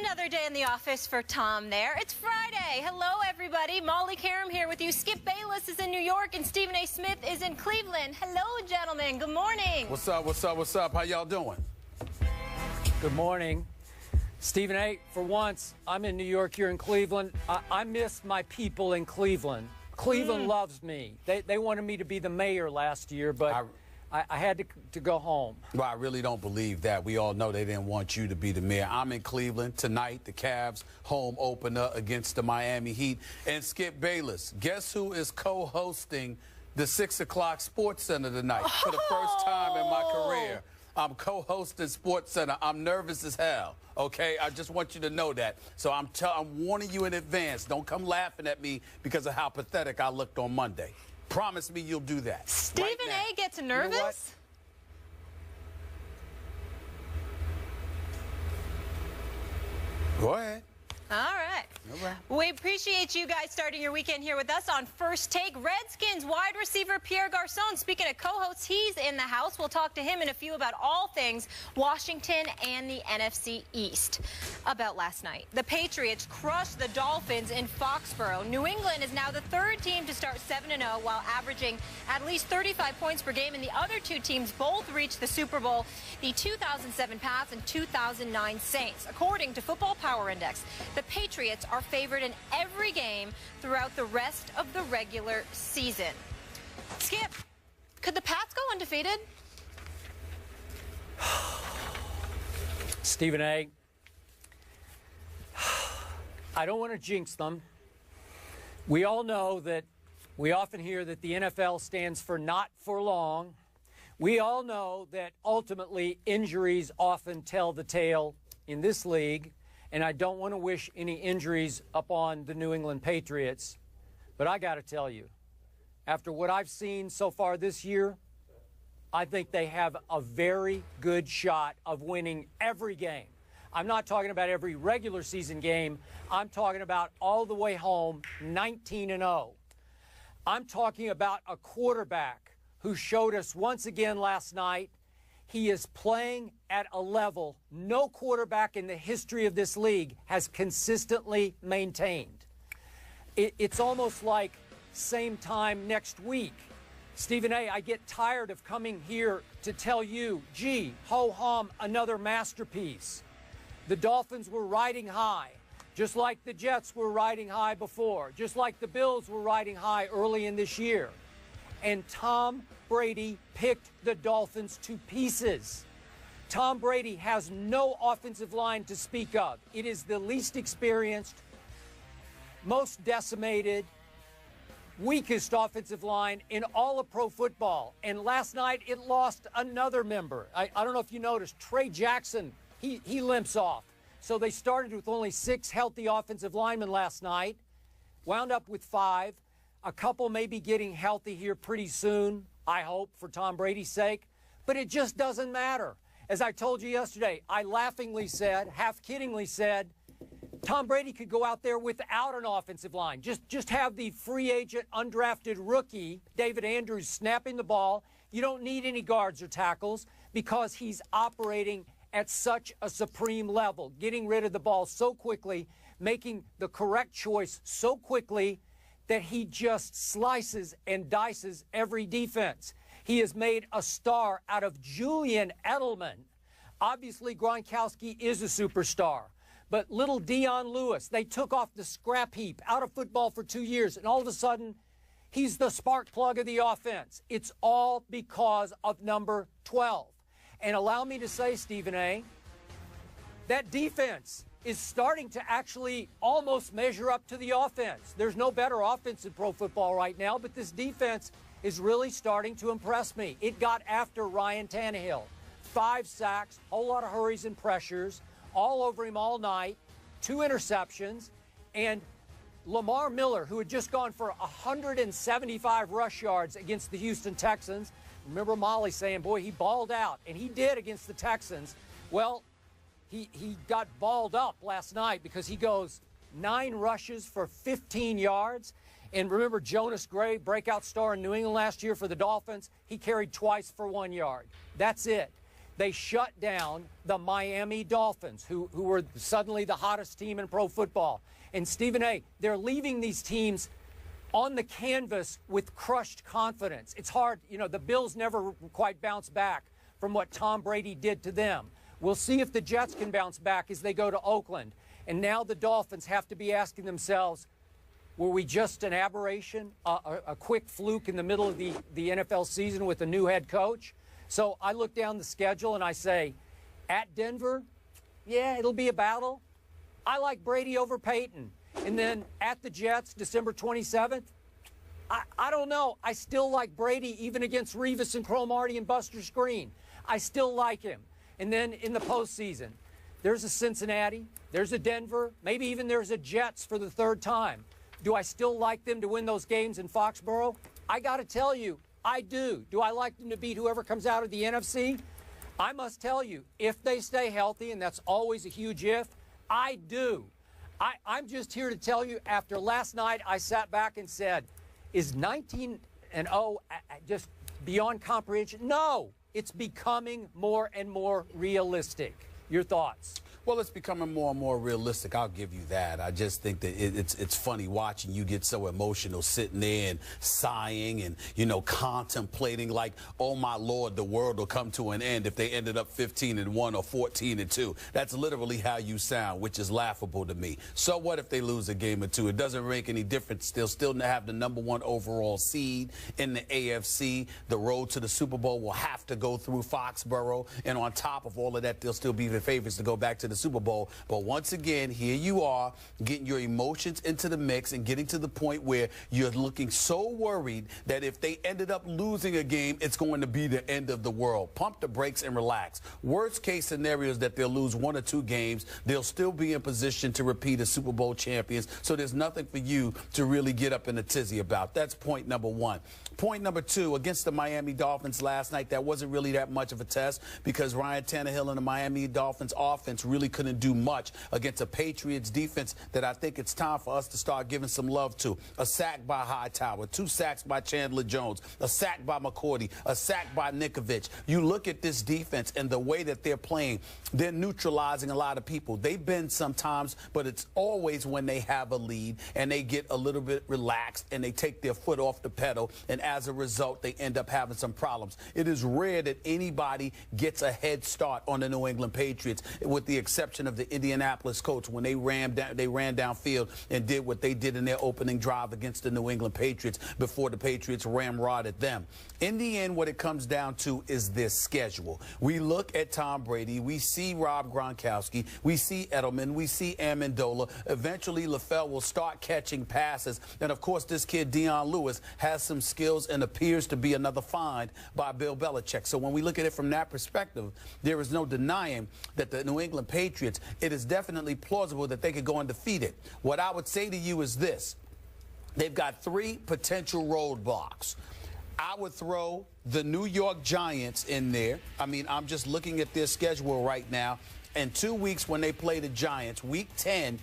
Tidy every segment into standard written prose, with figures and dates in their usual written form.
Another day in the office for Tom there. It's Friday. Hello, everybody. Molly Karam here with you. Skip Bayless is in New York and Stephen A. Smith is in Cleveland. Hello, gentlemen. Good morning. What's up, what's up, what's up? How y'all doing? Good morning. Stephen A., for once, I'm in New York, you're in Cleveland. I miss my people in Cleveland. Cleveland loves me. They wanted me to be the mayor last year, but I had to go home. Well, I really don't believe that. We all know they didn't want you to be the mayor. I'm in Cleveland tonight, the Cavs home opener against the Miami Heat. And Skip Bayless, guess who is co-hosting the 6 o'clock Sports Center tonight? For the first time in my career, I'm co-hosting Sports Center. I'm nervous as hell, okay? I just want you to know that. So I'm warning you in advance. Don't come laughing at me because of how pathetic I looked on Monday. Promise me you'll do that. Stephen A. gets nervous? You know what? Go ahead. All right. We appreciate you guys starting your weekend here with us on First Take. Redskins wide receiver Pierre Garçon, speaking of co-hosts, he's in the house. We'll talk to him in a few about all things Washington and the NFC East. About last night, the Patriots crushed the Dolphins in Foxborough. New England is now the third team to start 7-0 while averaging at least 35 points per game, and the other two teams both reached the Super Bowl, the 2007 Pats and 2009 Saints. According to Football Power Index, the Patriots are favored in every game throughout the rest of the regular season. Skip, could the Pats go undefeated? Stephen A., I don't want to jinx them. We all know that we often hear that the NFL stands for not for long. We all know that ultimately injuries often tell the tale in this league. And I don't want to wish any injuries upon the New England Patriots. But I got to tell you, after what I've seen so far this year, I think they have a very good shot of winning every game. I'm not talking about every regular season game. I'm talking about all the way home, 19-0. I'm talking about a quarterback who showed us once again last night he is playing at a level no quarterback in the history of this league has consistently maintained. It's almost like same time next week. Stephen A., I get tired of coming here to tell you, gee, ho-hum, another masterpiece. The Dolphins were riding high, just like the Jets were riding high before, just like the Bills were riding high early in this year. And Tom Brady picked the Dolphins to pieces. Tom Brady has no offensive line to speak of. It is the least experienced, most decimated, weakest offensive line in all of pro football. And last night it lost another member. I don't know if you noticed, Trey Jackson, he limps off. So they started with only 6 healthy offensive linemen last night, wound up with 5. A couple may be getting healthy here pretty soon, I hope, for Tom Brady's sake. But it just doesn't matter. As I told you yesterday, I laughingly said, half-kiddingly said, Tom Brady could go out there without an offensive line. Just have the free agent, undrafted rookie, David Andrews, snapping the ball. You don't need any guards or tackles because he's operating at such a supreme level, getting rid of the ball so quickly, making the correct choice so quickly that he just slices and dices every defense. He has made a star out of Julian Edelman. Obviously, Gronkowski is a superstar. But little Dion Lewis, they took off the scrap heap out of football for 2 years, and all of a sudden, he's the spark plug of the offense. It's all because of number 12. And allow me to say, Stephen A., that defense is starting to actually almost measure up to the offense. There's no better offense in pro football right now, but this defense is really starting to impress me. It got after Ryan Tannehill. 5 sacks, whole lot of hurries and pressures, all over him all night, 2 interceptions, and Lamar Miller, who had just gone for 175 rush yards against the Houston Texans. Remember Molly saying, boy, he balled out, and he did against the Texans. Well, he got balled up last night because he goes 9 rushes for 15 yards. And remember Jonas Gray, breakout star in New England last year for the Dolphins? He carried twice for 1 yard. That's it. they shut down the Miami Dolphins, who were suddenly the hottest team in pro football. And Stephen A., they're leaving these teams on the canvas with crushed confidence. It's hard. You know, the Bills never quite bounced back from what Tom Brady did to them. We'll see if the Jets can bounce back as they go to Oakland. And now the Dolphins have to be asking themselves, were we just an aberration, a quick fluke in the middle of the NFL season with a new head coach? So I look down the schedule and I say, at Denver, yeah, it'll be a battle. I like Brady over Peyton. And then at the Jets, December 27th, I don't know. I still like Brady even against Revis and Cromartie and Buster Screen. I still like him. And then in the postseason, there's a Cincinnati, there's a Denver, maybe even there's a Jets for the third time. Do I still like them to win those games in Foxborough? I got to tell you, I do. Do I like them to beat whoever comes out of the NFC? I must tell you, if they stay healthy, and that's always a huge if, I do. I'm just here to tell you, after last night, I sat back and said, is 19-0 just beyond comprehension? No, it's becoming more and more realistic. Your thoughts? Well, it's becoming more and more realistic. I'll give you that. I just think that it's funny watching you get so emotional, sitting there and sighing and, you know, contemplating like, oh, my Lord, the world will come to an end if they ended up 15-1 or 14-2. That's literally how you sound, which is laughable to me. So what if they lose a game or two? It doesn't make any difference. They'll still have the #1 overall seed in the AFC. The road to the Super Bowl will have to go through Foxborough. And on top of all of that, they'll still be the favorites to go back to the Super Bowl. But once again, here you are getting your emotions into the mix and getting to the point where you're looking so worried that if they ended up losing a game, it's going to be the end of the world. Pump the brakes and relax. Worst case scenario is that they'll lose 1 or 2 games. They'll still be in position to repeat as Super Bowl champions. So there's nothing for you to really get up in a tizzy about. That's point number 1. Point number 2, against the Miami Dolphins last night, that wasn't really that much of a test because Ryan Tannehill and the Miami Dolphins offense really couldn't do much against a Patriots defense that I think it's time for us to start giving some love to. A sack by Hightower, 2 sacks by Chandler Jones, a sack by McCourty, a sack by Nikovich. You look at this defense and the way that they're playing, they're neutralizing a lot of people. They bend sometimes, but it's always when they have a lead and they get a little bit relaxed and they take their foot off the pedal, and as a result, they end up having some problems. It is rare that anybody gets a head start on the New England Patriots, with the exception of the Indianapolis Colts when they ran downfield and did what they did in their opening drive against the New England Patriots before the Patriots ramrodded them. In the end, what it comes down to is this schedule. We look at Tom Brady, we see Rob Gronkowski, we see Edelman, we see Amendola. Eventually, LaFleur will start catching passes. And, of course, this kid, Dion Lewis, has some skills and appears to be another find by Bill Belichick. So when we look at it from that perspective, there is no denying that the New England Patriots, it is definitely plausible that they could go undefeated. What I would say to you is this. They've got 3 potential roadblocks. I would throw the New York Giants in there. I mean, I'm just looking at their schedule right now. In 2 weeks when they play the Giants, week 10,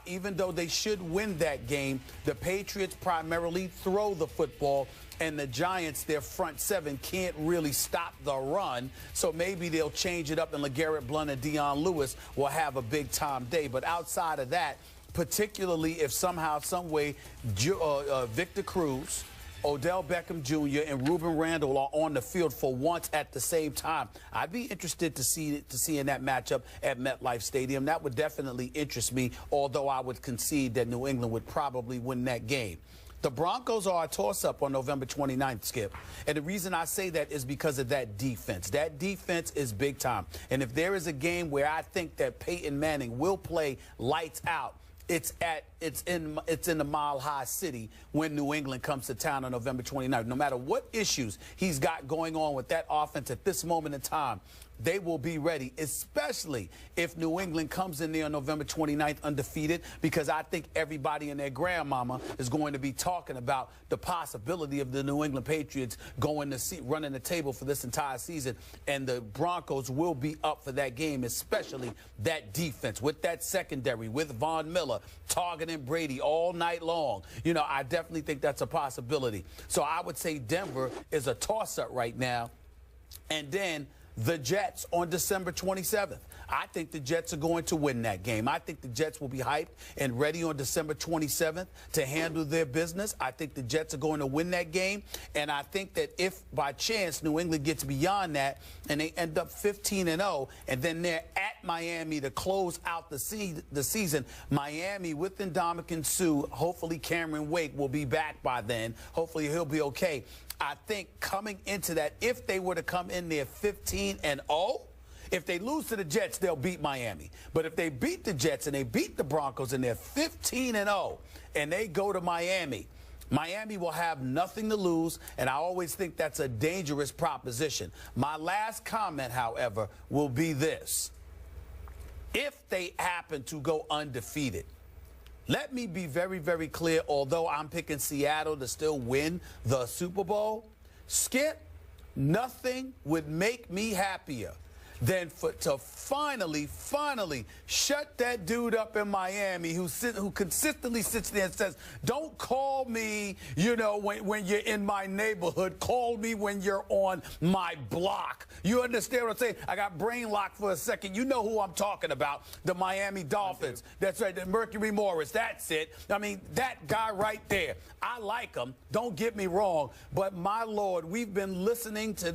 even though they should win that game, the Patriots primarily throw the football, and the Giants, their front 7, can't really stop the run. So maybe they'll change it up, and LeGarrette Blount and Dion Lewis will have a big-time day. But outside of that, particularly if somehow, some way, Victor Cruz, Odell Beckham Jr. and Ruben Randle are on the field for once at the same time, I'd be interested to see in that matchup at MetLife Stadium. That would definitely interest me, although I would concede that New England would probably win that game. The Broncos are a toss-up on November 29th, Skip. And the reason I say that is because of that defense. That defense is big time. And if there is a game where I think that Peyton Manning will play lights out, it's in the Mile High City when New England comes to town on November 29th. No matter what issues he's got going on with that offense at this moment in time, they will be ready, especially if New England comes in there on November 29th undefeated, because I think everybody and their grandmama is going to be talking about the possibility of the New England Patriots running the table for this entire season, and the Broncos will be up for that game, especially that defense with that secondary, with Von Miller targeting Brady all night long. You know, I definitely think that's a possibility. So I would say Denver is a toss-up right now. And then the Jets on December 27th. I think the Jets are going to win that game. I think the Jets will be hyped and ready on December 27th to handle their business. I think the Jets are going to win that game. And I think that if by chance New England gets beyond that and they end up 15-0 and then they're at Miami to close out the season, Miami with Ndamukong Suh, hopefully Cameron Wake will be back by then. Hopefully he'll be okay. I think coming into that, if they were to come in there 15-0, if they lose to the Jets, they'll beat Miami. But if they beat the Jets and they beat the Broncos and they're 15-0 and they go to Miami, Miami will have nothing to lose, and I always think that's a dangerous proposition. My last comment, however, will be this. If they happen to go undefeated, let me be very, very clear, although I'm picking Seattle to still win the Super Bowl, Skip, nothing would make me happier than to finally shut that dude up in Miami who consistently sits there and says, don't call me, you know, when you're in my neighborhood. Call me when you're on my block. You understand what I'm saying? I got brain locked for a second. You know who I'm talking about, the Miami Dolphins. That's right, the Mercury Morris. That's it. I mean, that guy right there. I like him. Don't get me wrong. But my Lord, we've been listening to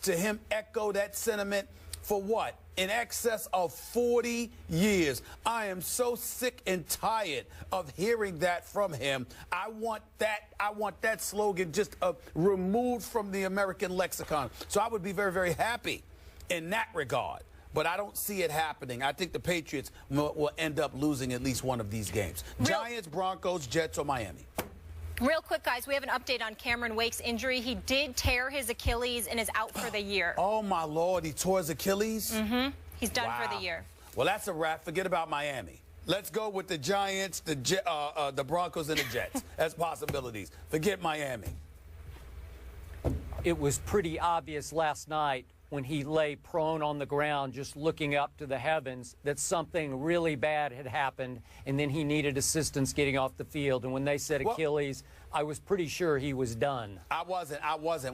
him echo that sentiment for what? In excess of 40 years. I am so sick and tired of hearing that from him. I want that slogan just removed from the American lexicon. So I would be very, very happy in that regard. But I don't see it happening. I think the Patriots will end up losing at least one of these games. Giants, Broncos, Jets, or Miami. Real quick, guys, we have an update on Cameron Wake's injury. He did tear his Achilles and is out for the year. Oh, my Lord. He tore his Achilles? Mm-hmm. He's done for the year. Well, that's a wrap. Forget about Miami. Let's go with the Giants, the Broncos, and the Jets as possibilities. Forget Miami. It was pretty obvious last night when he lay prone on the ground just looking up to the heavens that something really bad had happened, and then he needed assistance getting off the field. And when they said Achilles, I was pretty sure he was done. I wasn't.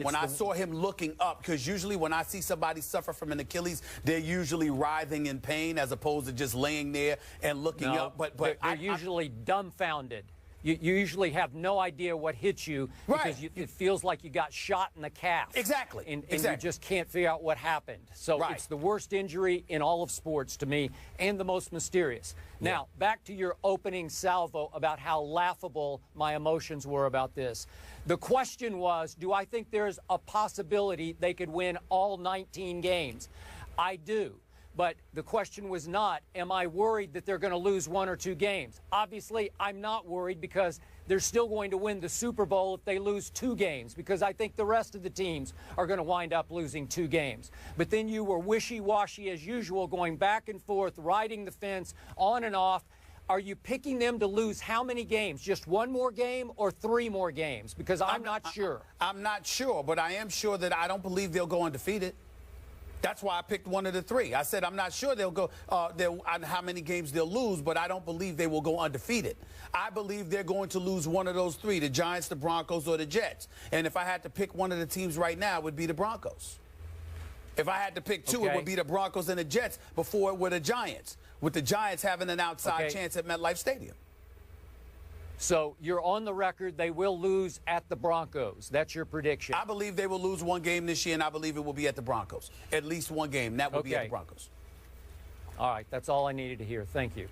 When I saw him looking up, because usually when I see somebody suffer from an Achilles, they're usually writhing in pain as opposed to just laying there and looking up. But they're usually dumbfounded. You usually have no idea what hit you because it feels like you got shot in the calf. Exactly. And you just can't figure out what happened. So it's the worst injury in all of sports to me and the most mysterious. Now, back to your opening salvo about how laughable my emotions were about this. The question was, do I think there's a possibility they could win all 19 games? I do. But the question was not, am I worried that they're going to lose one or two games? Obviously, I'm not worried because they're still going to win the Super Bowl if they lose 2 games, because I think the rest of the teams are going to wind up losing 2 games. But then you were wishy-washy as usual, going back and forth, riding the fence, on and off. Are you picking them to lose how many games? Just 1 more game or 3 more games? Because I'm not sure. I'm not sure, but I am sure that I don't believe they'll go undefeated. That's why I picked one of the 3. I said I'm not sure they'll go how many games they'll lose, but I don't believe they will go undefeated. I believe they're going to lose one of those 3, the Giants, the Broncos, or the Jets. And if I had to pick one of the teams right now, it would be the Broncos. If I had to pick 2, it would be the Broncos and the Jets before it were the Giants, with the Giants having an outside chance at MetLife Stadium. So you're on the record they will lose at the Broncos. That's your prediction. I believe they will lose 1 game this year, and I believe it will be at the Broncos. At least 1 game. That will be at the Broncos. All right. That's all I needed to hear. Thank you.